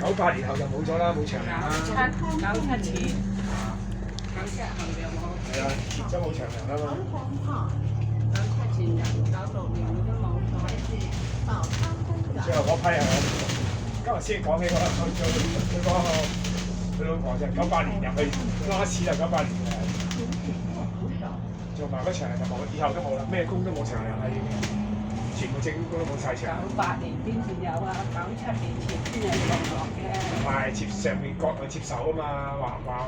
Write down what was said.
98年後就冇咗啦，冇長糧啦。97前，97後就冇。係啊，即係冇長糧啦嘛。97前96年都冇咗。最後嗰批係我今日先講起佢老婆就98年入去，last就98年嘅，做埋嗰長糧就冇，以後都冇啦，咩工都冇長糧啦已經。全部政府都冇晒長。98年邊前有啊，97年前先有落嘅。唔係接上面國內接手啊嘛，話